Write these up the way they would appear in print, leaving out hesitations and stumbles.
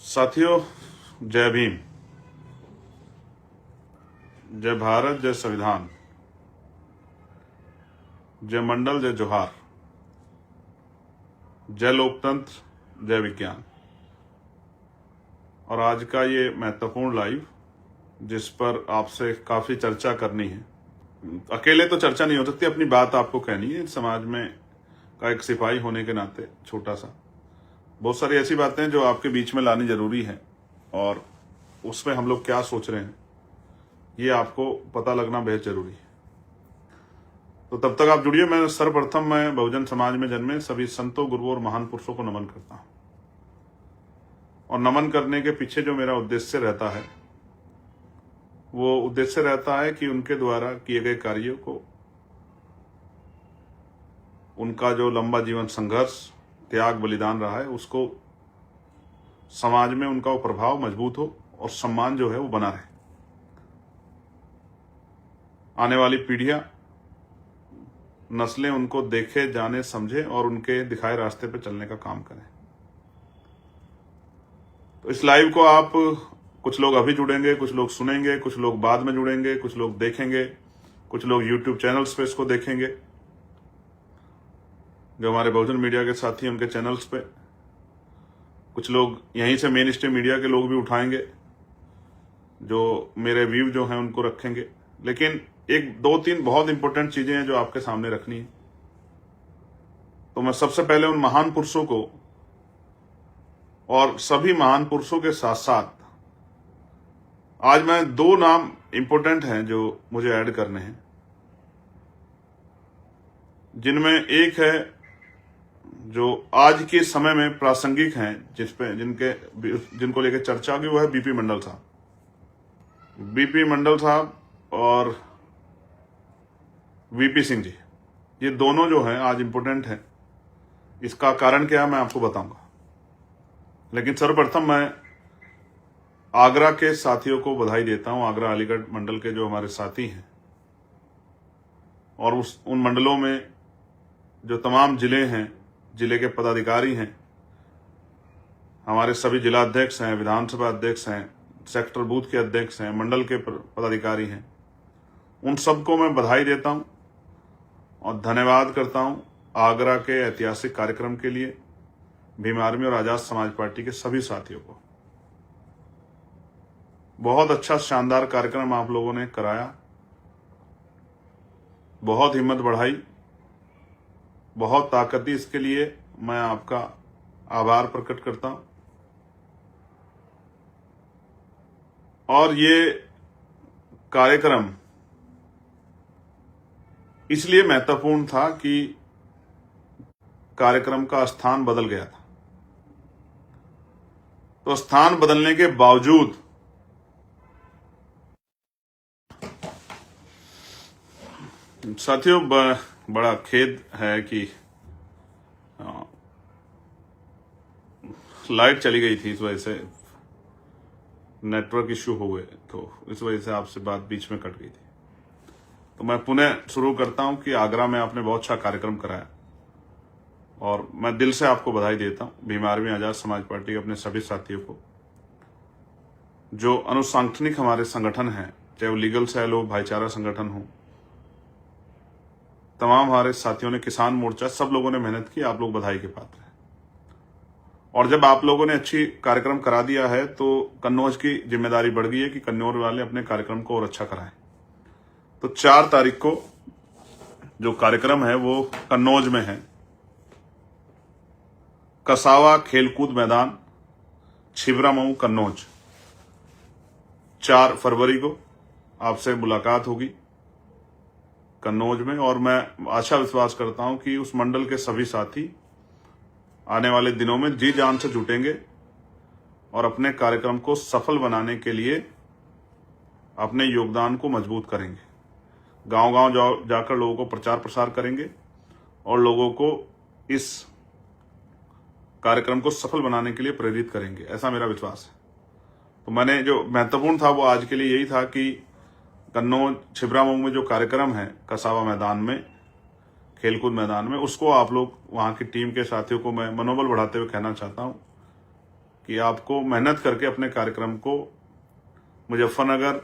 साथियों, जय भीम, जय भारत, जय संविधान, जय मंडल, जय जोहार, जय लोकतंत्र, जय विज्ञान। और आज का ये महत्वपूर्ण लाइव जिस पर आपसे काफी चर्चा करनी है। अकेले तो चर्चा नहीं हो सकती, अपनी बात आपको कहनी है समाज में का एक सिपाही होने के नाते। छोटा सा बहुत सारी ऐसी बातें जो आपके बीच में लानी जरूरी है और उसमें हम लोग क्या सोच रहे हैं ये आपको पता लगना बेहद जरूरी है। तो तब तक आप जुड़िए। मैं सर्वप्रथम मैं बहुजन समाज में जन्मे सभी संतों, गुरुओं और महान पुरुषों को नमन करता हूं। और नमन करने के पीछे जो मेरा उद्देश्य रहता है वो उद्देश्य रहता है कि उनके द्वारा किए गए कार्यों को, उनका जो लंबा जीवन संघर्ष, त्याग, बलिदान रहा है, उसको समाज में उनका वो प्रभाव मजबूत हो और सम्मान जो है वो बना रहे। आने वाली पीढ़ियां, नस्लें उनको देखे, जाने, समझे और उनके दिखाए रास्ते पर चलने का काम करें। तो इस लाइव को आप कुछ लोग अभी जुड़ेंगे, कुछ लोग सुनेंगे, कुछ लोग बाद में जुड़ेंगे, कुछ लोग देखेंगे, कुछ लोग यूट्यूब चैनल्स पे इसको देखेंगे, जो हमारे बहुजन मीडिया के साथी हैं उनके चैनल्स पे। कुछ लोग यहीं से मेन स्ट्रीम मीडिया के लोग भी उठाएंगे, जो मेरे व्यू जो हैं उनको रखेंगे। लेकिन एक दो तीन बहुत इंपॉर्टेंट चीजें हैं जो आपके सामने रखनी है। तो मैं सबसे पहले उन महान पुरुषों को और सभी महान पुरुषों के साथ साथ आज मैं दो नाम इंपॉर्टेंट हैं जो मुझे ऐड करने हैं, जिनमें एक है जो आज के समय में प्रासंगिक हैं, जिनको लेकर चर्चा होगी, वो है बीपी मंडल साहब। बीपी मंडल साहब और वीपी सिंह जी, ये दोनों जो हैं आज इंपॉर्टेंट हैं। इसका कारण क्या है मैं आपको बताऊंगा। लेकिन सर्वप्रथम मैं आगरा के साथियों को बधाई देता हूं। आगरा अलीगढ़ मंडल के जो हमारे साथी हैं और उन मंडलों में जो तमाम जिले हैं, जिले के पदाधिकारी हैं, हमारे सभी जिला अध्यक्ष हैं, विधानसभा अध्यक्ष हैं, सेक्टर बूथ के अध्यक्ष हैं, मंडल के पदाधिकारी हैं, उन सबको मैं बधाई देता हूं और धन्यवाद करता हूं आगरा के ऐतिहासिक कार्यक्रम के लिए भीम आर्मी और आजाद समाज पार्टी के सभी साथियों को। बहुत अच्छा शानदार कार्यक्रम आप लोगों ने कराया, बहुत हिम्मत बढ़ाई, बहुत ताकत दी। इसके लिए मैं आपका आभार प्रकट करता हूं। और ये कार्यक्रम इसलिए महत्वपूर्ण था कि कार्यक्रम का स्थान बदल गया था। तो स्थान बदलने के बावजूद साथियों बड़ा खेद है कि लाइट चली गई थी, इस वजह से नेटवर्क इश्यू हो गए, तो इस वजह से आपसे बात बीच में कट गई थी। तो मैं पुनः शुरू करता हूं कि आगरा में आपने बहुत अच्छा कार्यक्रम कराया और मैं दिल से आपको बधाई देता हूं। भीम आर्मी आजाद समाज पार्टी के अपने सभी साथियों को, जो अनुसांगठनिक हमारे संगठन हैं, चाहे वो लीगल सेल हो, भाईचारा संगठन हो, तमाम हमारे साथियों ने, किसान मोर्चा, सब लोगों ने मेहनत की। आप लोग बधाई के पात्र हैं। और जब आप लोगों ने अच्छी कार्यक्रम करा दिया है तो कन्नौज की जिम्मेदारी बढ़ गई है कि कन्नौज वाले अपने कार्यक्रम को और अच्छा कराएं। तो 4 तारीख को जो कार्यक्रम है वो कन्नौज में है, कसावा खेलकूद मैदान, छिबरामऊ, कन्नौज। 4 फरवरी को आपसे मुलाकात होगी कन्नौज में। और मैं आशा विश्वास करता हूं कि उस मंडल के सभी साथी आने वाले दिनों में जी जान से जुटेंगे और अपने कार्यक्रम को सफल बनाने के लिए अपने योगदान को मजबूत करेंगे। गांव-गांव जाकर लोगों को प्रचार प्रसार करेंगे और लोगों को इस कार्यक्रम को सफल बनाने के लिए प्रेरित करेंगे, ऐसा मेरा विश्वास है। तो मैंने जो महत्वपूर्ण था वो आज के लिए यही था कि कन्नौज छिबरामऊ में जो कार्यक्रम है कसावा मैदान में, खेलकूद मैदान में, उसको आप लोग, वहां की टीम के साथियों को मैं मनोबल बढ़ाते हुए कहना चाहता हूं कि आपको मेहनत करके अपने कार्यक्रम को मुजफ्फरनगर,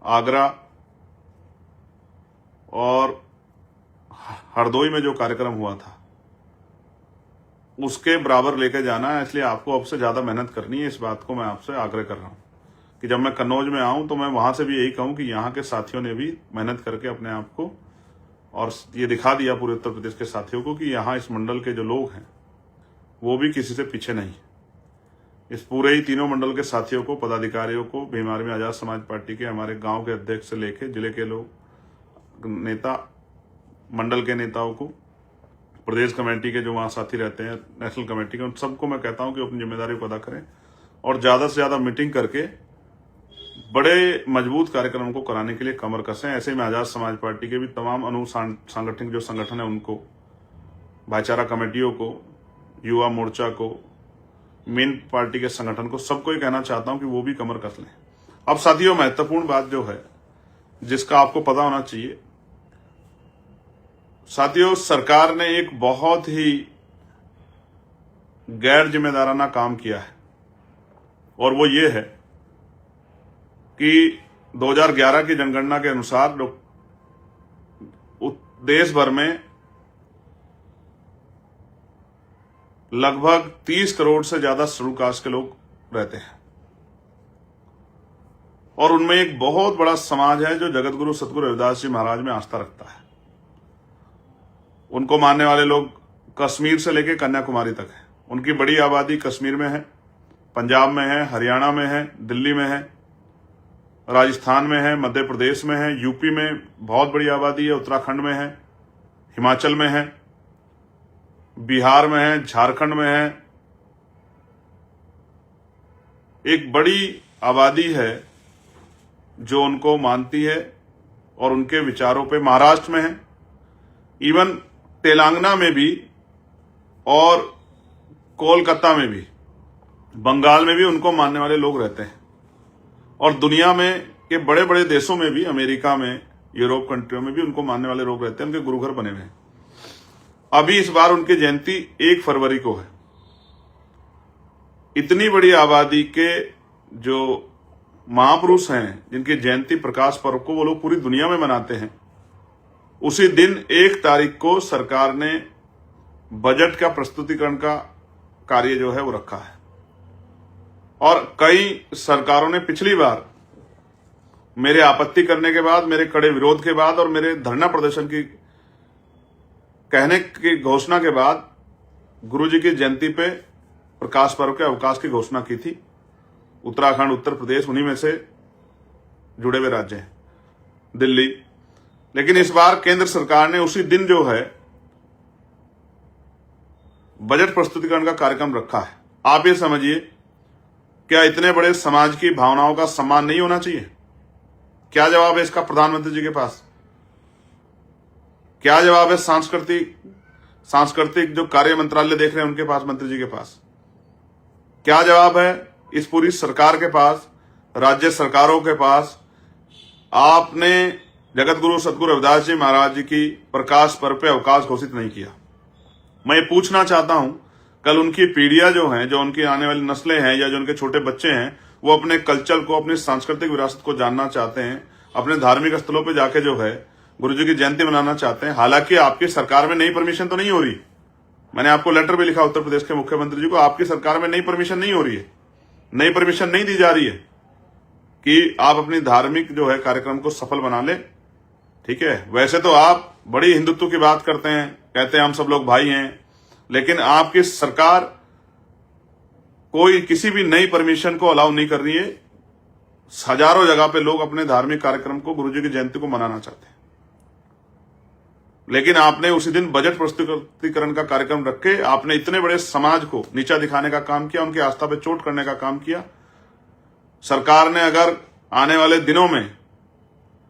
आगरा और हरदोई में जो कार्यक्रम हुआ था उसके बराबर लेकर जाना है। इसलिए आपको अब से ज्यादा मेहनत करनी है। इस बात को मैं आपसे आग्रह कर रहा हूं कि जब मैं कन्नौज में आऊं तो मैं वहां से भी यही कहूं कि यहाँ के साथियों ने भी मेहनत करके अपने आप को और ये दिखा दिया पूरे उत्तर प्रदेश के साथियों को कि यहाँ इस मंडल के जो लोग हैं वो भी किसी से पीछे नहीं। इस पूरे ही तीनों मंडल के साथियों को, पदाधिकारियों को, भीम आर्मी आजाद समाज पार्टी के हमारे गांव के अध्यक्ष से लेके जिले के लोग, नेता, मंडल के नेताओं को, प्रदेश कमेटी के जो वहाँ साथी रहते हैं, नेशनल कमेटी के, उन सबको मैं कहता हूं कि अपनी जिम्मेदारी को अदा करें और ज्यादा से ज्यादा मीटिंग करके बड़े मजबूत कार्यक्रम को कराने के लिए कमर कसें। ऐसे में आजाद समाज पार्टी के भी तमाम सांगठनिक जो संगठन है उनको, भाईचारा कमेटियों को, युवा मोर्चा को, मेन पार्टी के संगठन को, सबको ही कहना चाहता हूं कि वो भी कमर कस लें। अब साथियों, महत्वपूर्ण बात जो है जिसका आपको पता होना चाहिए, साथियों, सरकार ने एक बहुत ही गैर जिम्मेदाराना काम किया है और वो ये है कि 2011 की जनगणना के अनुसार देश भर में लगभग 30 करोड़ से ज्यादा शेड्यूल कास्ट के लोग रहते हैं और उनमें एक बहुत बड़ा समाज है जो जगत गुरु सतगुरु रविदास जी महाराज में आस्था रखता है। उनको मानने वाले लोग कश्मीर से लेकर कन्याकुमारी तक है। उनकी बड़ी आबादी कश्मीर में है, पंजाब में है, हरियाणा में है, दिल्ली में है, राजस्थान में है, मध्य प्रदेश में है, यूपी में बहुत बड़ी आबादी है, उत्तराखंड में है, हिमाचल में है, बिहार में है, झारखंड में है। एक बड़ी आबादी है जो उनको मानती है और उनके विचारों पे। महाराष्ट्र में है, इवन तेलंगाना में भी और कोलकाता में भी, बंगाल में भी उनको मानने वाले लोग रहते हैं और दुनिया में के बड़े बड़े देशों में भी, अमेरिका में, यूरोप कंट्रियों में भी उनको मानने वाले लोग रहते हैं। उनके गुरुघर बने हुए हैं। अभी इस बार उनकी जयंती 1 फरवरी को है। इतनी बड़ी आबादी के जो महापुरुष हैं जिनकी जयंती, प्रकाश पर्व को वो लोग पूरी दुनिया में मनाते हैं, उसी दिन 1 तारीख को सरकार ने बजट का प्रस्तुतिकरण का कार्य जो है वो रखा है। और कई सरकारों ने पिछली बार मेरे आपत्ति करने के बाद, मेरे कड़े विरोध के बाद और मेरे धरना प्रदर्शन की कहने की घोषणा के बाद गुरुजी की जयंती पे प्रकाश पर्व के अवकाश की घोषणा की थी। उत्तराखंड, उत्तर प्रदेश उन्हीं में से जुड़े हुए राज्य हैं, दिल्ली। लेकिन इस बार केंद्र सरकार ने उसी दिन जो है बजट प्रस्तुतिकरण का कार्यक्रम रखा है। आप ये समझिए, क्या इतने बड़े समाज की भावनाओं का सम्मान नहीं होना चाहिए? क्या जवाब है इसका प्रधानमंत्री जी के पास? क्या जवाब है सांस्कृतिक जो कार्य मंत्रालय देख रहे हैं उनके पास, मंत्री जी के पास? क्या जवाब है इस पूरी सरकार के पास, राज्य सरकारों के पास? आपने जगत गुरु सतगुरु रविदास जी महाराज जी की प्रकाश पर्व पे अवकाश घोषित नहीं किया। मैं ये पूछना चाहता हूं, कल उनकी पीढ़ियां जो हैं, जो उनकी आने वाली नस्लें हैं या जो उनके छोटे बच्चे हैं, वो अपने कल्चर को, अपनी सांस्कृतिक विरासत को जानना चाहते हैं, अपने धार्मिक स्थलों पे जाके जो है गुरुजी की जयंती मनाना चाहते हैं। हालांकि आपकी सरकार में नई परमिशन तो नहीं हो रही। मैंने आपको लेटर भी लिखा उत्तर प्रदेश के मुख्यमंत्री जी को, आपकी सरकार में नई परमिशन नहीं हो रही है, नई परमिशन नहीं दी जा रही है कि आप अपनी धार्मिक जो है कार्यक्रम को सफल बना ले। ठीक है, वैसे तो आप बड़ी हिंदुत्व की बात करते हैं, कहते हैं हम सब लोग भाई हैं, लेकिन आपकी सरकार कोई किसी भी नई परमिशन को अलाउ नहीं कर रही है। हजारों जगह पे लोग अपने धार्मिक कार्यक्रम को, गुरुजी की जयंती को मनाना चाहते हैं, लेकिन आपने उसी दिन बजट प्रस्तुतिकरण का कार्यक्रम रख के आपने इतने बड़े समाज को नीचा दिखाने का काम किया, उनकी आस्था पे चोट करने का काम किया। सरकार ने अगर आने वाले दिनों में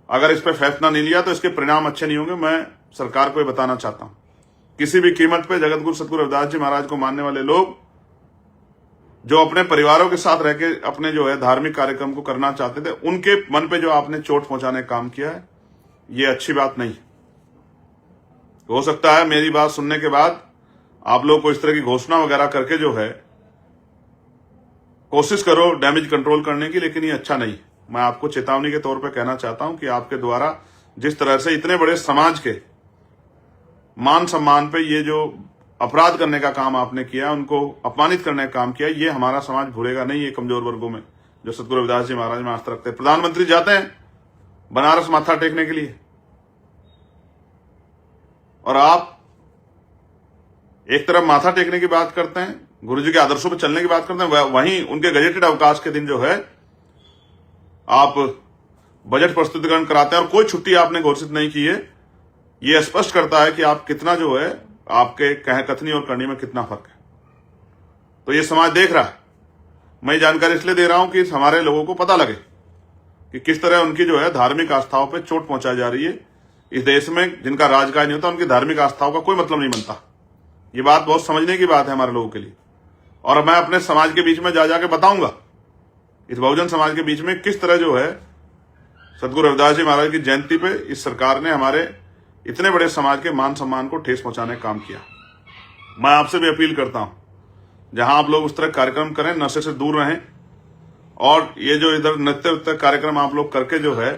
अगर इस पर फैसला नहीं लिया तो इसके परिणाम अच्छे नहीं होंगे। मैं सरकार को ये बताना चाहता हूं, किसी भी कीमत पे जगत गुरु सतगुरु रविदास जी महाराज को मानने वाले लोग जो अपने परिवारों के साथ रह के अपने जो है धार्मिक कार्यक्रम को करना चाहते थे, उनके मन पे जो आपने चोट पहुंचाने का काम किया है, ये अच्छी बात नहीं। हो सकता है मेरी बात सुनने के बाद आप लोग को इस तरह की घोषणा वगैरह करके जो है कोशिश करो डैमेज कंट्रोल करने की, लेकिन ये अच्छा नहीं। मैं आपको चेतावनी के तौर पे कहना चाहता हूं कि आपके द्वारा जिस तरह से इतने बड़े समाज के मान सम्मान पे ये जो अपराध करने का काम आपने किया, उनको अपमानित करने का काम किया, ये हमारा समाज भूलेगा नहीं। ये कमजोर वर्गों में जो सतगुरु रविदास जी महाराज में आस्था रखते हैं। प्रधानमंत्री जाते हैं बनारस माथा टेकने के लिए, और आप एक तरफ माथा टेकने की बात करते हैं, गुरु जी के आदर्शों पर चलने की बात करते हैं, वहीं उनके गजेटेड अवकाश के दिन जो है आप बजट प्रस्तुतिकरण कराते हैं और कोई छुट्टी आपने घोषित नहीं की है। यह स्पष्ट करता है कि आप कितना जो है आपके कथनी और करनी में कितना फर्क है। तो ये समाज देख रहा है। मैं जानकारी इसलिए दे रहा हूं कि हमारे लोगों को पता लगे कि किस तरह उनकी जो है धार्मिक आस्थाओं पे चोट पहुंचाई जा रही है। इस देश में जिनका राजकाज नहीं होता, उनकी धार्मिक आस्थाओं का कोई मतलब नहीं बनता। ये बात बहुत समझने की बात है हमारे लोगों के लिए। और मैं अपने समाज के बीच में जा जाके बताऊंगा, इस बहुजन समाज के बीच में किस तरह जो है सतगुरु रविदास जी महाराज की जयंती पे इस सरकार ने हमारे इतने बड़े समाज के मान सम्मान को ठेस पहुंचाने का काम किया। मैं आपसे भी अपील करता हूं, जहां आप लोग उस तरह कार्यक्रम करें, नशे से दूर रहें। और ये जो इधर नृत्य कार्यक्रम आप लोग करके जो है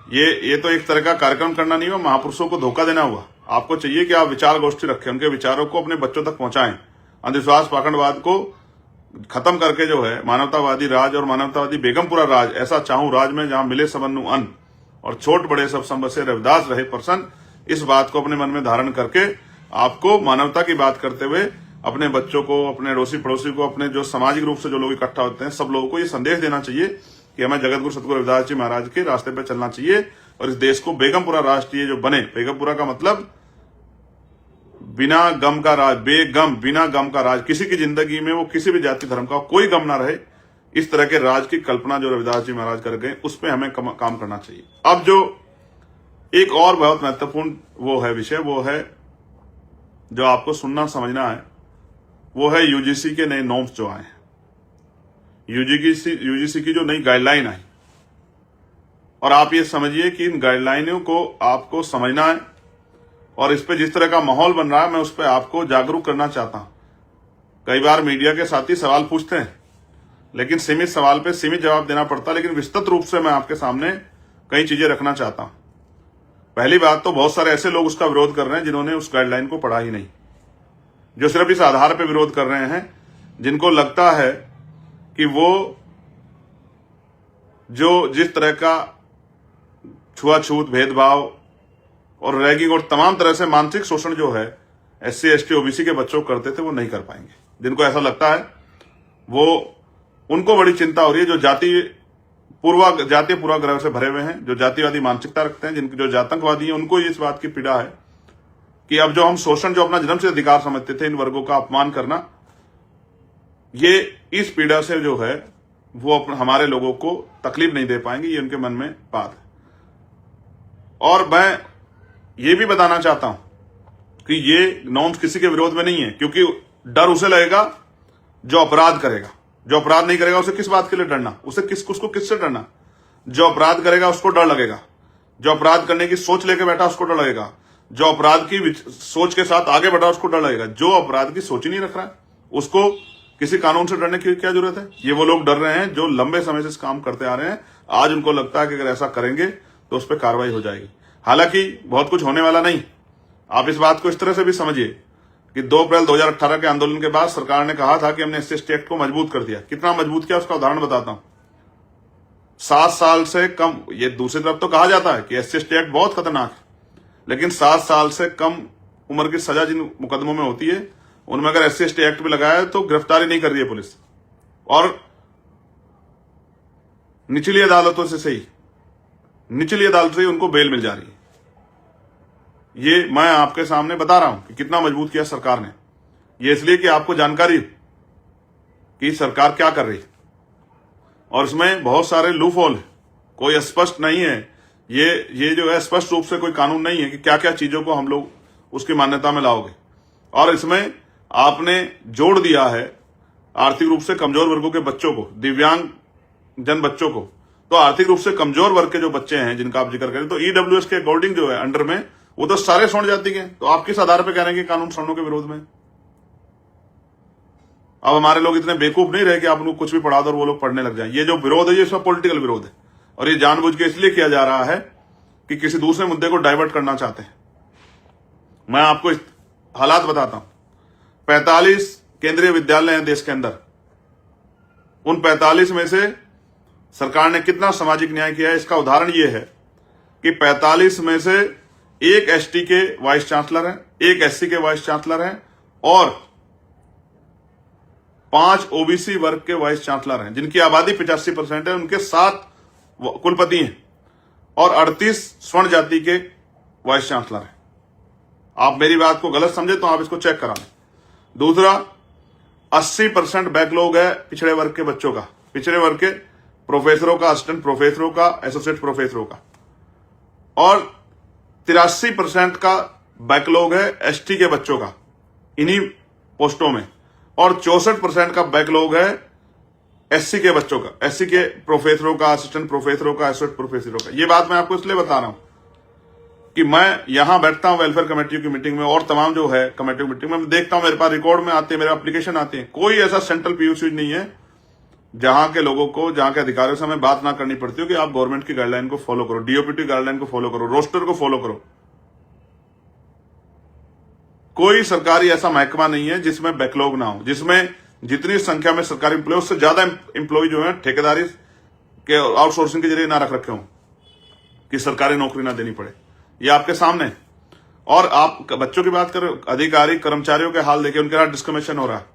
ये तो एक तरह का कार्यक्रम करना नहीं हुआ, महापुरुषों को धोखा देना हुआ। आपको चाहिए कि आप विचार गोष्ठी रखें, उनके विचारों को अपने बच्चों तक पहुंचाएं, अंधविश्वास पाखंडवाद को खत्म करके जो है मानवतावादी राज और मानवतावादी बेगमपुरा राज, ऐसा चाहूं राज में जहां मिले सबन्नु अन्न और छोट बड़े सब संबसे रविदास रहे प्रसन्न। इस बात को अपने मन में धारण करके आपको मानवता की बात करते हुए अपने बच्चों को, अपने अड़ोसी पड़ोसी को, अपने जो सामाजिक रूप से जो लोग इकट्ठा होते हैं, सब लोगों को ये संदेश देना चाहिए कि हमें जगतगुरु सतगुरु रविदास जी महाराज के रास्ते पर चलना चाहिए और इस देश को बेगमपुरा राष्ट्रीय जो बने। बेगमपुरा का मतलब बिना गम का राज, बेगम, बिना गम का राज। किसी की जिंदगी में वो किसी भी जाति धर्म का कोई गम ना रहे, इस तरह के राज की कल्पना जो रविदास जी महाराज कर गए, उस पर हमें काम करना चाहिए। अब जो एक और बहुत महत्वपूर्ण वो है विषय, वो है जो आपको सुनना समझना है, वो है यूजीसी के नए नॉर्म्स जो आए हैं। यूजीसी की जो नई गाइडलाइन आई, और आप ये समझिए कि इन गाइडलाइनों को आपको समझना है और इस पे जिस तरह का माहौल बन रहा है, मैं उस पर आपको जागरूक करना चाहता हूं। कई बार मीडिया के साथी सवाल पूछते हैं, लेकिन सीमित सवाल पे सीमित जवाब देना पड़ता है। लेकिन विस्तृत रूप से मैं आपके सामने कई चीजें रखना चाहता हूं। पहली बात तो बहुत सारे ऐसे लोग उसका विरोध कर रहे हैं जिन्होंने उस गाइडलाइन को पढ़ा ही नहीं, जो सिर्फ इस आधार पर विरोध कर रहे हैं, जिनको लगता है कि वो जो जिस तरह का छुआछूत, भेदभाव और रैगिंग और तमाम तरह से मानसिक शोषण जो है SC ST OBC के बच्चों को करते थे, वो नहीं कर पाएंगे। जिनको ऐसा लगता है, वो उनको बड़ी चिंता हो रही है, जो जातीय पूर्वाग्रह से भरे हुए हैं, जो जातिवादी मानसिकता रखते हैं, जिनके जो जातंकवादी हैं, उनको इस बात की पीड़ा है कि अब जो हम शोषण, जो अपना जन्म से अधिकार समझते थे, इन वर्गों का अपमान करना, ये इस पीड़ा से जो है वो हमारे लोगों को तकलीफ नहीं दे पाएंगे। ये उनके मन में बात है। और मैं ये भी बताना चाहता हूं कि ये नॉर्म्स किसी के विरोध में नहीं है, क्योंकि डर उसे लगेगा जो अपराध करेगा। जो अपराध नहीं करेगा उसे किस बात के लिए डरना, उसको किससे डरना? जो अपराध करेगा उसको डर लगेगा, जो अपराध करने की सोच लेके बैठा उसको डर लगेगा, जो अपराध की सोच के साथ आगे बढ़ा उसको डर लगेगा। जो अपराध की सोच ही नहीं रख रहा है, उसको किसी कानून से डरने की क्या जरूरत है? ये वो लोग डर रहे हैं जो लंबे समय से इस काम करते आ रहे हैं। आज उनको लगता है कि अगर ऐसा करेंगे तो उस पर कार्रवाई हो जाएगी। हालांकि बहुत कुछ होने वाला नहीं। आप इस बात को इस तरह से भी समझिए कि 2 अप्रैल 2018 के आंदोलन के बाद सरकार ने कहा था कि हमने SC ST एक्ट को मजबूत कर दिया। कितना मजबूत किया उसका उदाहरण बताता हूं। 7 साल से कम, ये दूसरी तरफ तो कहा जाता है कि SC ST एक्ट बहुत खतरनाक है, लेकिन 7 साल से कम उम्र की सजा जिन मुकदमों में होती है, उनमें अगर SC ST एक्ट भी लगाया है तो गिरफ्तारी नहीं कर रही है पुलिस, और निचली अदालतों से सही, निचली अदालत से उनको बेल मिल जा रही है। ये मैं आपके सामने बता रहा हूं कि कितना मजबूत किया सरकार ने। ये इसलिए कि आपको जानकारी कि सरकार क्या कर रही है, और इसमें बहुत सारे लूप होल, कोई स्पष्ट नहीं है। ये जो है स्पष्ट रूप से कोई कानून नहीं है कि क्या क्या चीजों को हम लोग उसकी मान्यता में लाओगे। और इसमें आपने जोड़ दिया है आर्थिक रूप से कमजोर वर्गों के बच्चों को, दिव्यांग जन बच्चों को। तो आर्थिक रूप से कमजोर वर्ग के जो बच्चे हैं जिनका आप जिक्र करें, तो EWS के अकॉर्डिंग जो है अंडर में, वो तो सारे स्वर्ण जाति के। तो आप किस आधार पर कह रहे हैं कि कानून स्वर्णों के विरोध में? अब हमारे लोग इतने बेवकूफ नहीं रहे कि आप उनको कुछ भी पढ़ा दो और वो लोग पढ़ने लग जाए। ये जो विरोध है ये सब पॉलिटिकल विरोध है, और ये जानबूझ के इसलिए किया जा रहा है कि किसी दूसरे मुद्दे को डाइवर्ट करना चाहते हैं। मैं आपको हालात बताता हूं। 45 केंद्रीय विद्यालय हैं देश के अंदर। उन 45 में से सरकार ने कितना सामाजिक न्याय किया है, इसका उदाहरण यह है कि 45 में से एक एसटी के वाइस चांसलर हैं, एक एससी के वाइस चांसलर हैं और 5 ओबीसी वर्ग के वाइस चांसलर हैं, जिनकी आबादी 85% है। उनके 7 कुलपति हैं और 38 स्वर्ण जाति के वाइस चांसलर हैं। आप मेरी बात को गलत समझे तो आप इसको चेक करा लें। दूसरा, 80% बैकलॉग है पिछड़े वर्ग के बच्चों का, पिछड़े वर्ग के प्रोफेसरों का, असिस्टेंट प्रोफेसरों का, एसोसिएट प्रोफेसरों का, और 83% का बैकलॉग है एसटी के बच्चों का इन्हीं पोस्टों में, और 64% का बैकलॉग है एससी के बच्चों का, एससी के प्रोफेसरों का, असिस्टेंट प्रोफेसरों का, एसोसिएट प्रोफेसरों का। ये बात मैं आपको इसलिए बता रहा हूं कि मैं यहां बैठता हूं वेलफेयर कमेटी की मीटिंग में और तमाम जो है कमेटी की मीटिंग में, मैं देखता हूं मेरे पास रिकॉर्ड में आते हैं, मेरे एप्लीकेशन आते हैं। कोई ऐसा सेंट्रल पीयूसी नहीं है जहां के लोगों को, जहां के अधिकारियों से हमें बात ना करनी पड़ती हो कि आप गवर्नमेंट की गाइडलाइन को फॉलो करो, डीओपीटी गाइडलाइन को फॉलो करो, रोस्टर को फॉलो करो। कोई सरकारी ऐसा महकमा नहीं है जिसमें बैकलॉग ना हो, जिसमें जितनी संख्या में सरकारी एम्प्लॉय उससे ज्यादा एम्प्लॉय जो है ठेकेदारी के आउटसोर्सिंग के जरिए ना रख रखे हों कि सरकारी नौकरी ना देनी पड़े। ये आपके सामने। और आप बच्चों की बात करो, अधिकारी कर्मचारियों के हाल देखिए, उनके साथ डिस्क्रिमिनेशन हो रहा है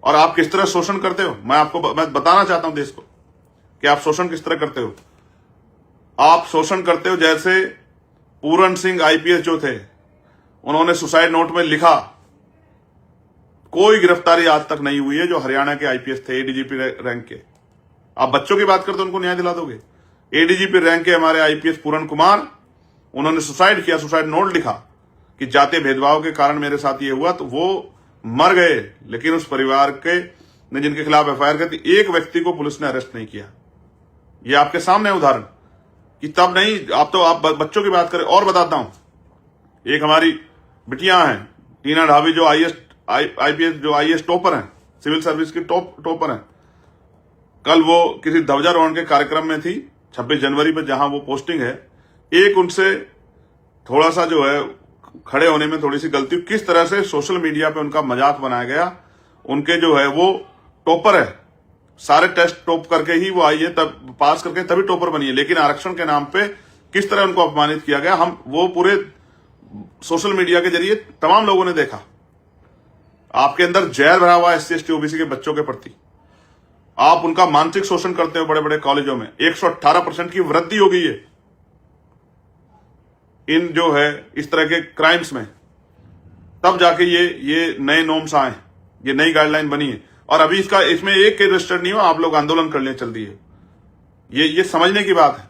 और आप किस तरह शोषण करते हो। मैं बताना चाहता हूं देश को कि आप शोषण किस तरह करते हो। आप शोषण करते हो जैसे पूरन सिंह आईपीएस जो थे, उन्होंने सुसाइड नोट में लिखा, कोई गिरफ्तारी आज तक नहीं हुई है जो हरियाणा के आईपीएस थे, एडीजीपी रैंक के। आप बच्चों की बात करते हो, उनको न्याय दिला दोगे। एडीजीपी रैंक के हमारे आईपीएस पूरन कुमार, उन्होंने सुसाइड किया, सुसाइड नोट लिखा कि जातीय भेदभाव के कारण मेरे साथ ये हुआ, तो वो मर गए, लेकिन उस परिवार के ने जिनके खिलाफ एफआईआर की थी, एक व्यक्ति को पुलिस ने अरेस्ट नहीं किया। ये आपके सामने उदाहरण कि तब नहीं, आप बच्चों की बात करें। और बताता हूं, एक हमारी बिटियां हैं टीना ढाबी, जो आईपीएस जो आईएएस टॉपर हैं, सिविल सर्विस की टॉपर हैं। कल वो किसी ध्वजारोहण के कार्यक्रम में थी 26 जनवरी पर, जहां वो पोस्टिंग है। एक उनसे थोड़ा सा जो है खड़े होने में थोड़ी सी गलती, किस तरह से सोशल मीडिया पे उनका मजाक बनाया गया। उनके जो है वो टॉपर है, सारे टेस्ट टॉप करके ही वो आई है, तब पास करके तभी टॉपर बनी है, लेकिन आरक्षण के नाम पे किस तरह उनको अपमानित किया गया, वो पूरे सोशल मीडिया के जरिए तमाम लोगों ने देखा। आपके अंदर जहर भरा हुआ एससी एसटी ओबीसी के बच्चों के प्रति, आप उनका मानसिक शोषण करते हो। बड़े बड़े कॉलेजों में 118% की वृद्धि हो गई है इन जो है इस तरह के क्राइम्स में, तब जाके ये नए नॉर्म्स आए, ये नई गाइडलाइन बनी है। और अभी इसमें एक के रजिस्टर्ड नहीं हो, आप लोग आंदोलन करने चल दिए। ये समझने की बात है।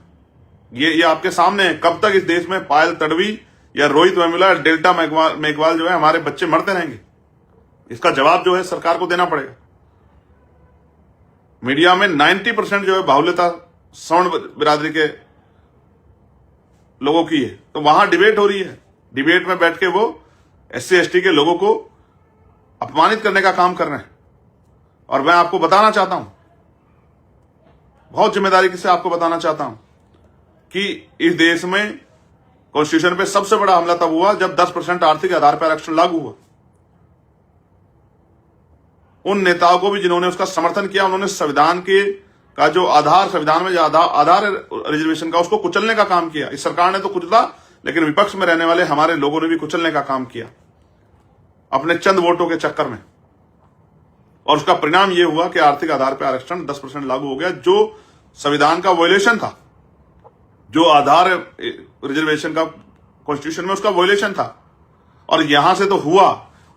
ये आपके सामने है। कब तक इस देश में पायल तडवी या रोहित वेमुला, डेल्टा मेघवाल जो है हमारे बच्चे मरते रहेंगे? इसका जवाब जो है सरकार को देना पड़ेगा। मीडिया में 90% जो है बाहुल्यता सवर्ण बिरादरी के लोगों की है, तो वहां डिबेट हो रही है। डिबेट में बैठ के वो एससी एसटी के लोगों को अपमानित करने का काम कर रहे हैं। और मैं आपको बताना चाहता हूं, बहुत जिम्मेदारी से आपको बताना चाहता हूं कि इस देश में कॉन्स्टिट्यूशन पे सबसे बड़ा हमला तब हुआ जब 10% आर्थिक आधार पर आरक्षण लागू हुआ। उन नेताओं को भी जिन्होंने उसका समर्थन किया, उन्होंने संविधान का जो आधार, संविधान में जो आधार रिजर्वेशन का, उसको कुचलने का काम किया। इस सरकार ने तो कुचला, लेकिन विपक्ष में रहने वाले हमारे लोगों ने भी कुचलने का काम किया अपने चंद वोटों के चक्कर में। और उसका परिणाम यह हुआ कि आर्थिक आधार पर आरक्षण 10% लागू हो गया, जो संविधान का वॉयलेशन था, जो आधार रिजर्वेशन का कॉन्स्टिट्यूशन में उसका वॉयलेशन था। और यहां से तो हुआ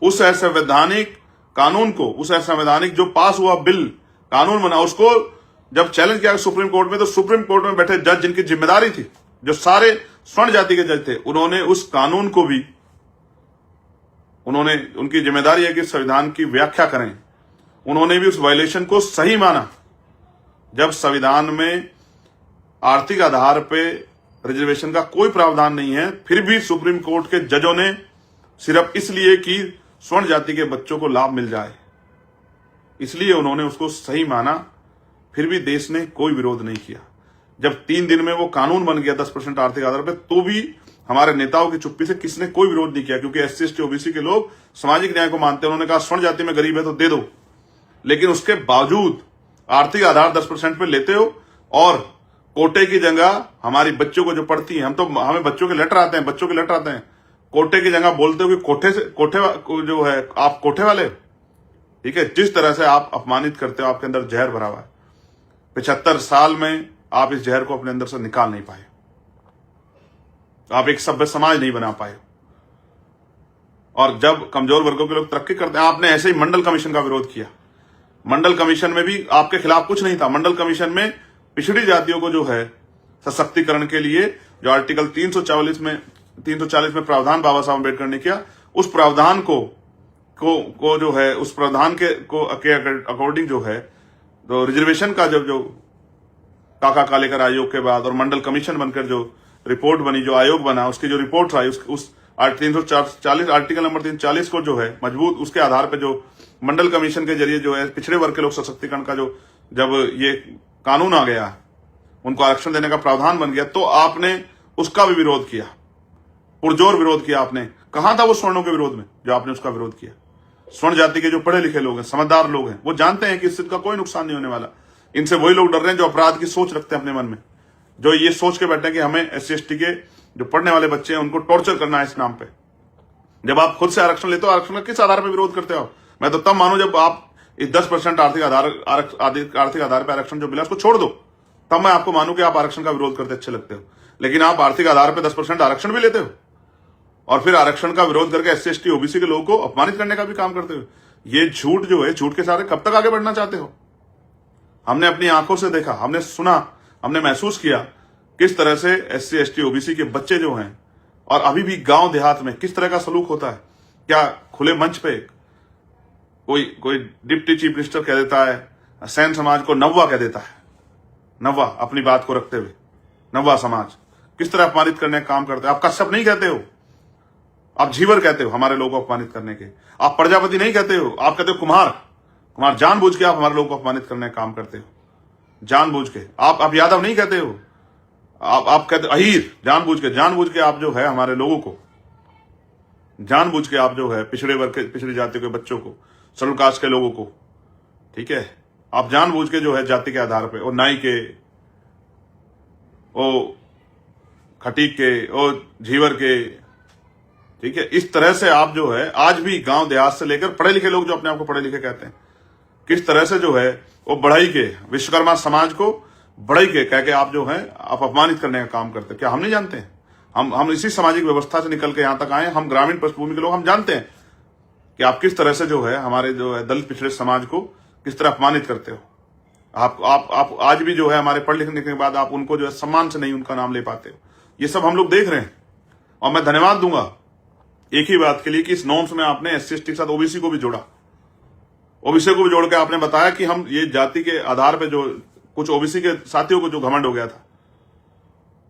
उस असंवैधानिक कानून को, उस असंवैधानिक जो पास हुआ बिल, कानून बना, उसको जब चैलेंज किया सुप्रीम कोर्ट में, तो सुप्रीम कोर्ट में बैठे जज, जिनकी जिम्मेदारी थी, जो सारे स्वर्ण जाति के जज थे, उन्होंने उस कानून को भी, उनकी जिम्मेदारी है कि संविधान की व्याख्या करें, उन्होंने भी उस वायलेशन को सही माना। जब संविधान में आर्थिक आधार पे रिजर्वेशन का कोई प्रावधान नहीं है, फिर भी सुप्रीम कोर्ट के जजों ने सिर्फ इसलिए कि स्वर्ण जाति के बच्चों को लाभ मिल जाए, इसलिए उन्होंने उसको सही माना। फिर भी देश ने कोई विरोध नहीं किया। जब 3 दिन में वो कानून बन गया 10% आर्थिक आधार पे, तो भी हमारे नेताओं की चुप्पी से किसने कोई विरोध नहीं किया, क्योंकि SC ST OBC के लोग सामाजिक न्याय को मानते हैं। उन्होंने कहा स्वर्ण जाति में गरीब है तो दे दो, लेकिन उसके बावजूद आर्थिक आधार 10% पे लेते हो और कोटे की जगह हमारी बच्चों को जो पढ़ती है, हमें बच्चों के लेटर आते हैं, कोटे की जगह बोलते हो कि कोठे जो है आप कोठे वाले। ठीक है, जिस तरह से आप अपमानित करते हो, आपके अंदर जहर भरा हुआ है। 75 साल में आप इस जहर को अपने अंदर से निकाल नहीं पाए, आप एक सभ्य समाज नहीं बना पाए। और जब कमजोर वर्गों के लोग तरक्की करते हैं, आपने ऐसे ही मंडल कमीशन का विरोध किया। मंडल कमीशन में भी आपके खिलाफ कुछ नहीं था। मंडल कमीशन में पिछड़ी जातियों को जो है सशक्तिकरण के लिए जो आर्टिकल 340 में प्रावधान बाबा साहब अम्बेडकर ने किया, उस प्रावधान को जो है उस प्रावधान के अकॉर्डिंग जो है तो रिजर्वेशन का जो काका कालेकर आयोग के बाद और मंडल कमीशन बनकर जो रिपोर्ट बनी, जो आयोग बना, उसकी जो रिपोर्ट आई, उस 340 आर्टिकल नंबर 340 को जो है मजबूत, उसके आधार पर जो मंडल कमीशन के जरिए जो है पिछड़े वर्ग के लोग सशक्तिकरण का जो जब ये कानून आ गया, उनको आरक्षण देने का प्रावधान बन गया, तो आपने उसका भी विरोध किया, पुरजोर विरोध किया। आपने कहां था वो स्वर्णों के विरोध में जो आपने उसका विरोध किया? स्वर्ण जाति के जो पढ़े लिखे लोग हैं, समझदार लोग हैं, वो जानते हैं कि इससे का कोई नुकसान नहीं होने वाला। इनसे वही लोग डर रहे हैं जो अपराध की सोच रखते हैं अपने मन में, जो ये सोच के बैठे हैं कि हमें SC ST के जो पढ़ने वाले बच्चे हैं उनको टॉर्चर करना है इस नाम पे। जब आप खुद से आरक्षण लेते हो, आरक्षण का किस आधार पर विरोध करते हो? मैं तो तब मानू जब आप इस 10% आर्थिक आधार पर आरक्षण जो मिला उसको छोड़ दो, तब मैं आपको मानू कि आप आरक्षण का विरोध करते अच्छे लगते हो। लेकिन आप आर्थिक आधार पर 10% आरक्षण भी लेते हो और फिर आरक्षण का विरोध करके SC ST OBC के लोगों को अपमानित करने का भी काम करते हो। ये झूठ जो है, झूठ के सारे कब तक आगे बढ़ना चाहते हो? हमने अपनी आंखों से देखा, हमने सुना, हमने महसूस किया किस तरह से SC ST OBC के बच्चे जो हैं और अभी भी गांव देहात में किस तरह का सलूक होता है। क्या खुले मंच पे कोई डिप्टी चीफ मिनिस्टर कह देता है, सैन समाज को नव्वा कह देता है, नव्वा अपनी बात को रखते हुए, नव्वा समाज किस तरह अपमानित करने का काम करते हैं। आप कश्यप नहीं कहते हो, आप झीवर कहते हो हमारे लोगों को अपमानित करने के। आप प्रजापति नहीं कहते हो, आप कहते हो कुमार। जानबूझ के आप हमारे लोगों को अपमानित करने का काम करते हो, जानबूझ के। आप यादव नहीं कहते हो, आप कहते अहीर, जानबूझ के आप जो है हमारे लोगों को, जानबूझ के आप जो है पिछड़े वर्ग के, पिछड़ी जाति के बच्चों को, शेड्यूल कास्ट के लोगों को, ठीक है, आप जानबूझ के जो है जाति के आधार पे, ओ नाई के, ओ खटीक के, ओ झीवर के, ठीक है, इस तरह से आप जो है आज भी गांव देहात से लेकर पढ़े लिखे लोग जो अपने आप को पढ़े लिखे कहते हैं, किस तरह से जो है वो बढ़ाई के विश्वकर्मा समाज को बढ़ाई के कह के आप जो है आप अपमानित करने का काम करते हैं। क्या हम नहीं जानते हैं? हम इसी सामाजिक व्यवस्था से निकल के यहां तक आए, हम ग्रामीण पृष्ठभूमि के लोग, हम जानते हैं कि आप किस तरह से जो है हमारे जो है दलित पिछड़े समाज को किस तरह अपमानित करते हो। आप आज भी जो है हमारे पढ़ लिखने के बाद आप उनको जो है सम्मान से नहीं उनका नाम ले पाते हो। ये सब हम लोग देख रहे हैं और मैं धन्यवाद दूंगा एक ही बात के लिए कि इस नॉर्म्स में आपने SC ST के साथ OBC को भी जोड़ा, OBC को भी जोड़ के आपने बताया कि हम ये जाति के आधार पे जो कुछ OBC के साथियों को जो घमंड हो गया था,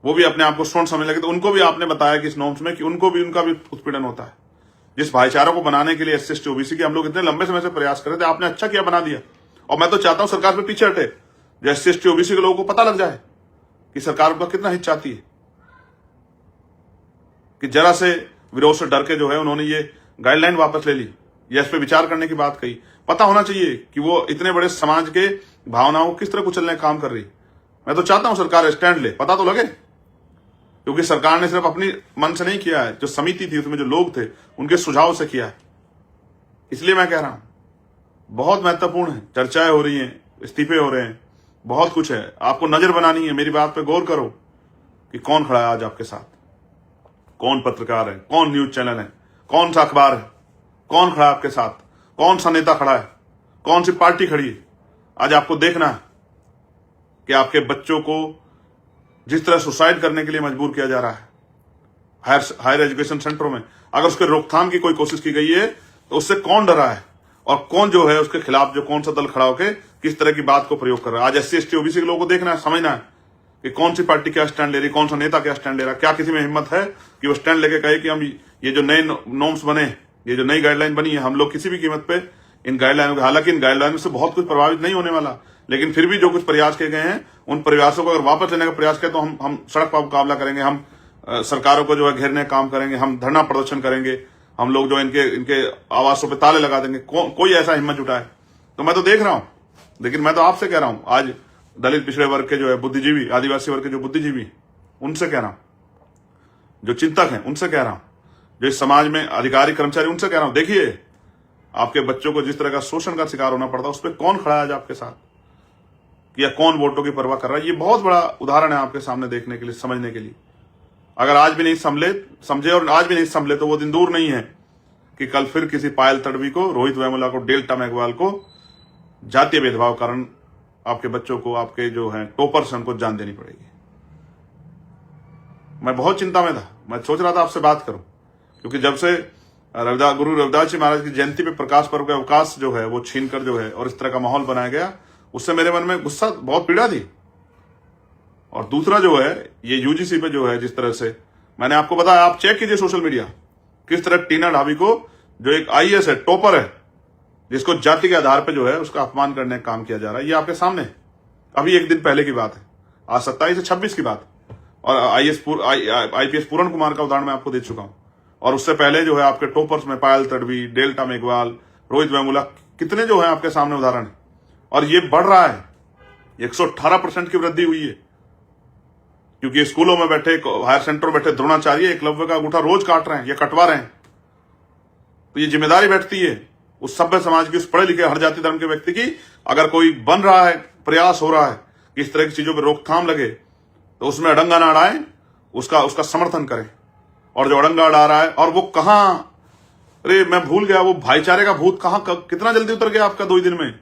वो भी अपने आप को स्वर्ण समझने लगे, तो उनको भी आपने बताया कि इस नॉर्म्स में कि उनको भी उनका भी उत्पीड़न होता है। जिस भाईचारा को बनाने के लिए SC ST OBC के हम लोग इतने लंबे समय से प्रयास कर रहे थे, आपने अच्छा किया, बना दिया। और मैं तो चाहता हूं सरकार पे पीछे हटे, जो SC ST OBC के लोगों को पता लग जाए कि सरकार उनका कितना हित चाहती है, कि जरा से विरोध से डर के जो है उन्होंने ये गाइडलाइन वापस ले ली या इस पे विचार करने की बात कही। पता होना चाहिए कि वो इतने बड़े समाज के भावनाओं को किस तरह कुचलने का काम कर रही। मैं तो चाहता हूं सरकार स्टैंड ले, पता तो लगे, क्योंकि सरकार ने सिर्फ अपनी मन से नहीं किया है, जो समिति थी उसमें जो लोग थे उनके सुझाव से किया है। इसलिए मैं कह रहा हूं बहुत महत्वपूर्ण है, चर्चाएं हो रही हैं, इस्तीफे हो रहे हैं, बहुत कुछ है, आपको नजर बनानी है। मेरी बात पे गौर करो कि कौन खड़ा है आज आपके साथ, कौन पत्रकार है, कौन न्यूज चैनल है, कौन सा अखबार है, कौन खड़ा है आपके साथ, कौन सा नेता खड़ा है, कौन सी पार्टी खड़ी है। आज आपको देखना है कि आपके बच्चों को जिस तरह सुसाइड करने के लिए मजबूर किया जा रहा है हायर एजुकेशन सेंटरों में, अगर उसके रोकथाम की कोई कोशिश की गई है तो उससे कौन डरा है और कौन जो है उसके खिलाफ जो कौन सा दल खड़ा होकर किस तरह की बात को प्रयोग कर रहा है। आज SC ST OBC के लोगों को देखना है, समझना है कि कौन सी पार्टी क्या स्टैंड ले रही, कौन सा नेता क्या स्टैंड ले रहा। क्या किसी में हिम्मत है कि वो स्टैंड लेके कहे कि हम ये जो नए नॉर्म्स बने, ये जो नई गाइडलाइन बनी है, हम लोग किसी भी कीमत पे इन गाइडलाइनों के। हालांकि इन गाइडलाइनों से बहुत कुछ प्रभावित नहीं होने वाला, लेकिन फिर भी जो कुछ प्रयास किए गए हैं उन प्रयासों को अगर वापस लेने का प्रयास करें तो हम सड़क पर मुकाबला करेंगे, हम सरकारों को जो है घेरने का काम करेंगे, हम धरना प्रदर्शन करेंगे, हम लोग जो इनके आवासों पे ताले लगा देंगे। कोई ऐसा हिम्मत जुटाए तो मैं तो देख रहा हूं, लेकिन मैं तो आपसे कह रहा हूं, आज दलित पिछड़े वर्ग के जो है बुद्धिजीवी, आदिवासी वर्ग के जो बुद्धिजीवी, उनसे कह रहा हूं, जो चिंतक हैं उनसे कह रहा हूं, जो इस समाज में अधिकारी कर्मचारी, उनसे कह रहा हूं, देखिए आपके बच्चों को जिस तरह का शोषण का शिकार होना पड़ता है उस पर कौन खड़ा है आज आपके साथ, या कौन वोटों की परवाह कर रहा है। ये बहुत बड़ा उदाहरण है आपके सामने देखने के लिए, समझने के लिए। अगर आज भी नहीं समझे और आज भी नहीं संभले तो वो दिन दूर नहीं है कि कल फिर किसी पायल तड़वी को, रोहित वेमुला को, डेल्टा मेघवाल को जातीय भेदभाव कारण आपके बच्चों को, आपके जो है टॉपर्स हैं उनको जान देनी पड़ेगी। मैं बहुत चिंता में था, मैं सोच रहा था आपसे बात करूं, क्योंकि जब से गुरु रविदास जी महाराज की जयंती पे प्रकाश पर्व का अवकाश जो है वो छीनकर जो है और इस तरह का माहौल बनाया गया, उससे मेरे मन में गुस्सा, बहुत पीड़ा थी। और दूसरा जो है ये यूजीसी पे जो है जिस तरह से मैंने आपको बताया, आप चेक कीजिए सोशल मीडिया, किस तरह टीना ढाबी को, जो एक आईएएस है, टॉपर है, जिसको जाति के आधार पे जो है उसका अपमान करने का काम किया जा रहा है। ये आपके सामने अभी एक दिन पहले की बात है, आज 27 से 26 की बात। और आईपीएस पूरन कुमार का उदाहरण मैं आपको दे चुका हूं, और उससे पहले जो है आपके टॉपर्स में पायल तड़वी, डेल्टा मेघवाल, रोहित वेमुला, कितने जो है आपके सामने उदाहरण है। और ये बढ़ रहा है, 118% की वृद्धि हुई है, क्योंकि स्कूलों में बैठे, हायर सेंटर में बैठे द्रोणाचार्य एकलव्य का अंगूठा रोज काट रहे हैं या कटवा रहे हैं। तो ये जिम्मेदारी बैठती है उस सभ्य समाज की, उस पढ़े लिखे हर जाति धर्म के व्यक्ति की। अगर कोई बन रहा है, प्रयास हो रहा है कि इस तरह की चीजों पर रोकथाम लगे, तो उसमें अड़ंगा ना अड़ाएं, उसका समर्थन करें। और जो अड़ंगा अड़ा रहा है, और वो कहां, अरे मैं भूल गया, वो भाईचारे का भूत कहां कितना जल्दी उतर गया आपका 2 दिन में।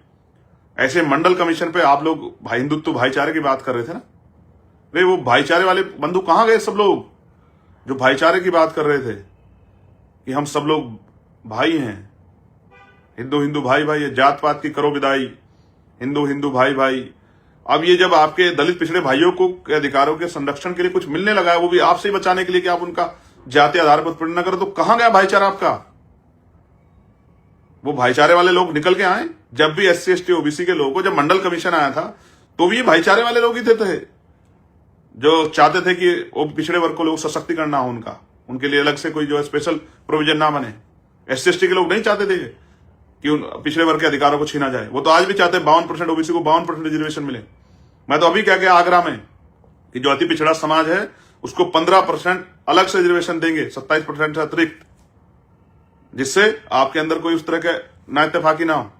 ऐसे मंडल कमीशन पे आप लोग हिंदुत्व भाईचारे की बात कर रहे थे ना, अरे वो भाईचारे वाले बंधु कहां गए सब लोग जो भाईचारे की बात कर रहे थे कि हम सब लोग भाई हैं, हिंदू भाई भाई, जात पात की करो विदाई, हिंदू भाई भाई। अब ये जब आपके दलित पिछड़े भाइयों को के अधिकारों के संरक्षण के लिए कुछ मिलने लगा है, वो भी आपसे ही बचाने के लिए कि आप उनका जाति आधार पर उत्पीड़न न करो, तो कहां गया भाईचारा आपका। वो भाईचारे वाले लोग निकल के आए। जब भी SC ST OBC के लोगों को, जब मंडल कमीशन आया था तो भी भाईचारे वाले लोग ही थे जो चाहते थे कि वो पिछड़े वर्ग को लोग सशक्तिकरण ना हो, उनके लिए अलग से कोई जो है स्पेशल प्रोविजन ना बने। SC ST के लोग नहीं चाहते थे कि उन पिछड़े वर्ग के अधिकारों को छीना जाए। वो तो आज भी चाहते हैं 52% OBC को 52% रिजर्वेशन मिले। मैं तो अभी क्या गया आगरा में कि जो अति पिछड़ा समाज है उसको 15% अलग से रिजर्वेशन देंगे, 27% से अतिरिक्त, जिससे आपके अंदर कोई उस तरह के ना इत्तेफाकी ना हो।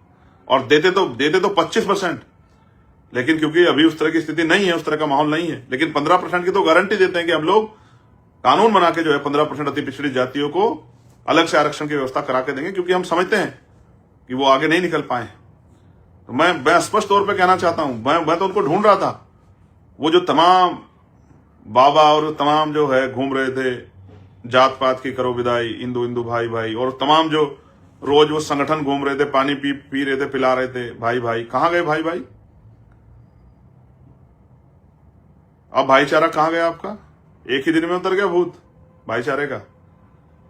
और देते तो 25%, लेकिन क्योंकि अभी उस तरह की स्थिति नहीं है, उस तरह का माहौल नहीं है, लेकिन 15% की तो गारंटी देते हैं कि हम लोग कानून बना के जो है 15% अति पिछड़ी जातियों को अलग से आरक्षण की व्यवस्था करा के देंगे, क्योंकि हम समझते हैं कि वो आगे नहीं निकल पाए। तो मैं स्पष्ट तौर पे कहना चाहता हूं, मैं तो उनको ढूंढ रहा था, वो जो तमाम बाबा और तमाम जो है घूम रहे थे, जात पात की करो विदाई, हिंदू भाई भाई, और तमाम जो रोज वो संगठन घूम रहे थे, पानी पी रहे थे, पिला रहे थे, भाई भाई, कहां गए भाई भाई। अब भाईचारा कहां गया आपका। एक ही दिन में उतर गया भूत भाईचारे का।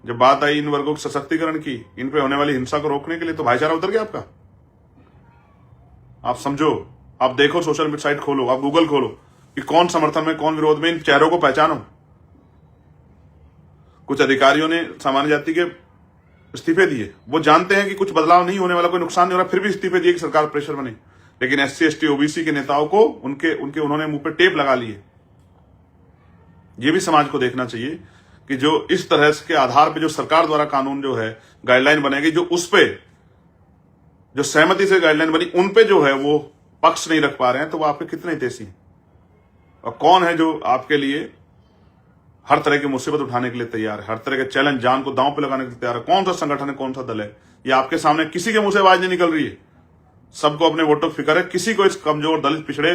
जब बात आई इन वर्गों के सशक्तिकरण की, इन पे होने वाली हिंसा को रोकने के लिए, तो भाईचारा उतर गया आपका। आप समझो, आप देखो, सोशल मीडिया साइट खोलो, आप गूगल खोलो कि कौन समर्थन में कौन विरोध में, इन चेहरों को पहचानो। कुछ अधिकारियों ने सामान्य जाति के इस्तीफे दिए, वो जानते हैं कि कुछ बदलाव नहीं होने वाला, कोई नुकसान नहीं हो रहा, फिर भी इस्तीफे दिए कि सरकार प्रेशर बने। लेकिन SC ST OBC के नेताओं को उनके उन्होंने मुंह पे टेप लगा लिए। ये भी समाज को देखना चाहिए कि जो इस तरह के आधार पे जो सरकार द्वारा कानून जो है गाइडलाइन बनेगी, जो उस पे जो सहमति से गाइडलाइन बनी, उन पे जो है वो पक्ष नहीं रख पा रहे हैं, तो वो आपके कितने हितैषी हैं। और कौन है जो आपके लिए हर तरह की मुसीबत उठाने के लिए तैयार है, हर तरह के चैलेंज, जान को दांव पे लगाने के लिए तैयार है। कौन सा संगठन है, कौन सा दल है, ये आपके सामने किसी के मुंह से आवाज नहीं निकल रही है। सबको अपने वोटों की फिक्र है, किसी को इस कमजोर दलित पिछड़े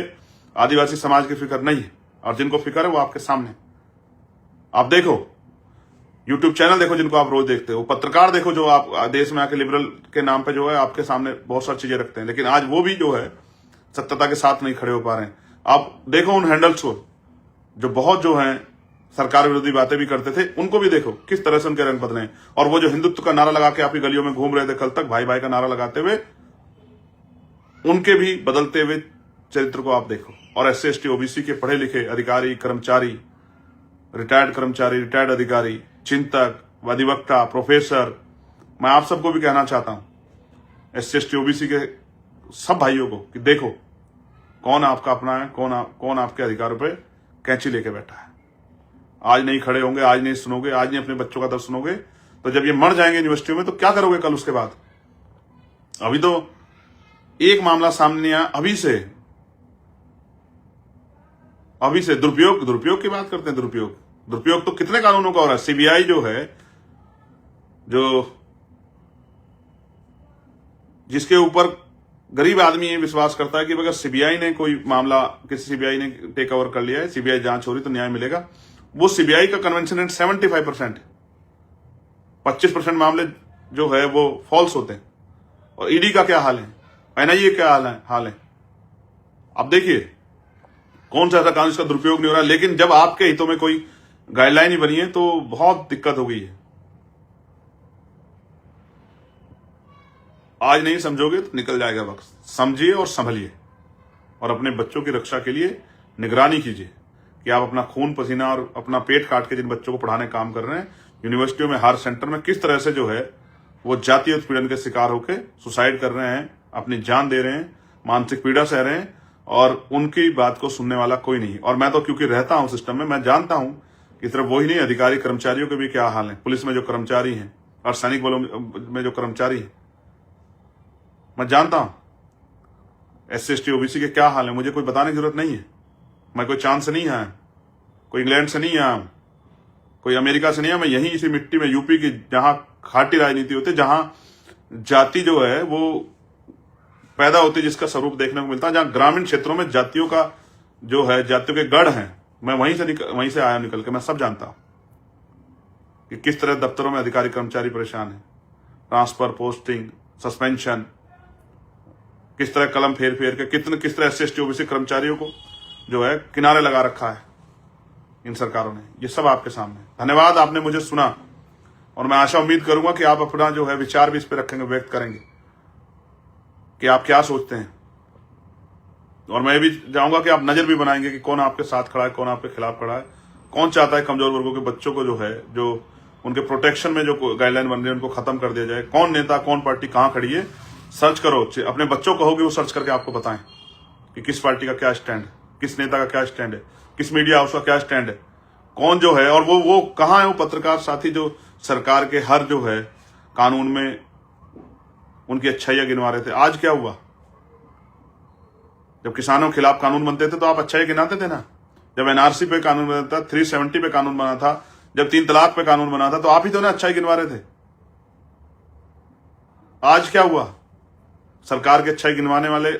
आदिवासी समाज की फिक्र नहीं है। और जिनको फिक्र है वो आपके सामने। आप देखो, यूट्यूब चैनल देखो जिनको आप रोज देखते हो, पत्रकार देखो जो आप देश में आके लिबरल के नाम पे जो है आपके सामने बहुत सारी चीजें रखते हैं, लेकिन आज वो भी जो है सत्यता के साथ नहीं खड़े हो पा रहे हैं। आप देखो उन हैंडल्स को जो बहुत जो है सरकार विरोधी बातें भी करते थे, उनको भी देखो किस तरह से उनके रंग बदले हैं। और वो जो हिंदुत्व का नारा लगा के आपकी गलियों में घूम रहे थे कल तक, भाई भाई का नारा लगाते हुए, उनके भी बदलते हुए चरित्र को आप देखो। और SC ST OBC के पढ़े लिखे अधिकारी, कर्मचारी, रिटायर्ड अधिकारी, चिंतक, अधिवक्ता, प्रोफेसर, मैं आप सबको भी कहना चाहता हूं, SC ST OBC के सब भाइयों को, कि देखो कौन आपका अपना है, कौन आपके अधिकारों पे कैंची लेके बैठा है। आज नहीं खड़े होंगे, आज नहीं सुनोगे, आज नहीं अपने बच्चों का दर्द सुनोगे, तो जब ये मर जाएंगे यूनिवर्सिटियों में तो क्या करोगे कल उसके बाद। अभी तो एक मामला सामने आया, अभी से दुरुपयोग की बात करते हैं। दुरुपयोग तो कितने कानूनों का हो रहा है। CBI जो है, जो जिसके ऊपर गरीब आदमी ये विश्वास करता है कि अगर CBI ने कोई मामला, किसी CBI ने टेक ओवर कर लिया है, CBI जांच हो रही तो न्याय मिलेगा, वो CBI का कन्वेंशन रेट 75%, 25% मामले जो है वो फॉल्स होते हैं। और ED का क्या हाल है, NIA क्या हाल है। अब देखिए कौन सा ऐसा कानून इसका दुरुपयोग नहीं हो रहा। लेकिन जब आपके हितों में कोई गाइडलाइन ही बनी है तो बहुत दिक्कत हो गई है। आज नहीं समझोगे तो निकल जाएगा वक्त। समझिए और संभलिए, और अपने बच्चों की रक्षा के लिए निगरानी कीजिए कि आप अपना खून पसीना और अपना पेट काट के जिन बच्चों को पढ़ाने काम कर रहे हैं, यूनिवर्सिटियों में, हर सेंटर में, किस तरह से जो है वो जातीय उत्पीड़न के शिकार होकर सुसाइड कर रहे हैं, अपनी जान दे रहे हैं, मानसिक पीड़ा सह रहे हैं, और उनकी बात को सुनने वाला कोई नहीं। और मैं तो क्योंकि रहता हूं सिस्टम में, मैं जानता हूं कि सिर्फ वही नहीं, अधिकारी कर्मचारियों के भी क्या हाल है, पुलिस में जो कर्मचारी हैं और सैनिक बलों में जो कर्मचारी हैं, मैं जानता हूं SC ST OBC के क्या हाल है। मुझे कोई बताने की जरूरत नहीं है। मैं कोई चांद से नहीं आया, कोई इंग्लैंड से नहीं आया, कोई अमेरिका से नहीं आया। मैं यहीं इसी मिट्टी में, यूपी की, जहां खाटी राजनीति होती है, जहां जाति जो है वो पैदा होती है, जिसका स्वरूप देखने को मिलता है, जहां ग्रामीण क्षेत्रों में जातियों का जो है, जातियों के गढ़ हैं, मैं वहीं से आया निकल के। मैं सब जानता हूं कि किस तरह दफ्तरों में अधिकारी कर्मचारी परेशान है, ट्रांसफर, पोस्टिंग, सस्पेंशन, किस तरह कलम फेर के किस तरह SC ST OBC कर्मचारियों को जो है किनारे लगा रखा है इन सरकारों ने। ये सब आपके सामने। धन्यवाद, आपने मुझे सुना, और मैं आशा उम्मीद करूंगा कि आप अपना जो है विचार भी इस पर रखेंगे, व्यक्त करेंगे कि आप क्या सोचते हैं। और मैं भी चाहूंगा कि आप नजर भी बनाएंगे कि कौन आपके साथ खड़ा है, कौन आपके खिलाफ खड़ा है, कौन चाहता है कमजोर वर्गों के बच्चों को जो है, जो उनके प्रोटेक्शन में जो गाइडलाइन बन रही है, उनको खत्म कर दिया जाए। कौन नेता, कौन पार्टी कहां खड़ी है, सर्च करो। अपने बच्चों को कहोगे वो सर्च करके आपको बताएं कि किस पार्टी का क्या स्टैंड है, किस नेता का क्या स्टैंड है, किस मीडिया हाउस का क्या स्टैंड है, कौन जो है, और वो कहां है वो पत्रकार साथी जो सरकार के हर जो है कानून में उनकी अच्छाइयां गिनवा रहे थे। आज क्या हुआ? जब किसानों के खिलाफ कानून बनते थे तो आप अच्छाई गिनाते थे ना। जब NRC पे कानून बना था, 370 पे कानून बना था, जब 3 तलाक पे कानून बना था, तो आप ही तो ना अच्छाई गिनवा रहे थे। आज क्या हुआ? सरकार के अच्छाई गिनवाने वाले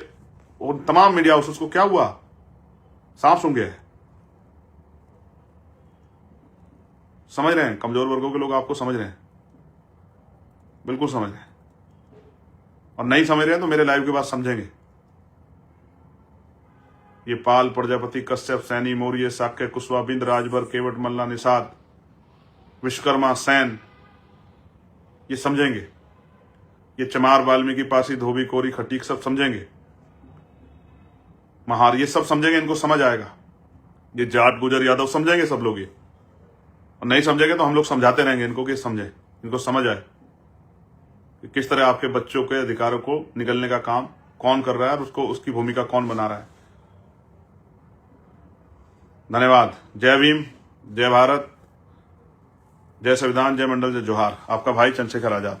और तमाम मीडिया हाउस को क्या हुआ? सांप सूंघ गया है। समझ रहे हैं? कमजोर वर्गों के लोग आपको समझ रहे हैं, बिल्कुल समझ रहे हैं। और नहीं समझ रहे हैं तो मेरे लाइव के बाद समझेंगे। ये पाल, प्रजापति, कश्यप, सैनी, मौर्य, शाक्य, कुशवा, बिंद, राजभर, केवट, मल्ला, निषाद, विश्वकर्मा, सैन, ये समझेंगे। ये चमार, वाल्मीकि, पासी, धोबी, कोरी, खटीक, सब समझेंगे। महार, ये सब समझेंगे, इनको समझ आएगा। ये जाट, गुजर, यादव समझेंगे सब लोग ये। और नहीं समझेंगे तो हम लोग समझाते रहेंगे इनको कि समझे, इनको समझ आए कि किस तरह आपके बच्चों के अधिकारों को निगलने का काम कौन कर रहा है और उसको, उसकी भूमिका कौन बना रहा है। धन्यवाद। जय भीम, जय भारत, जय संविधान, जय मंडल, जय जोहार। आपका भाई चंद्रशेखर आजाद।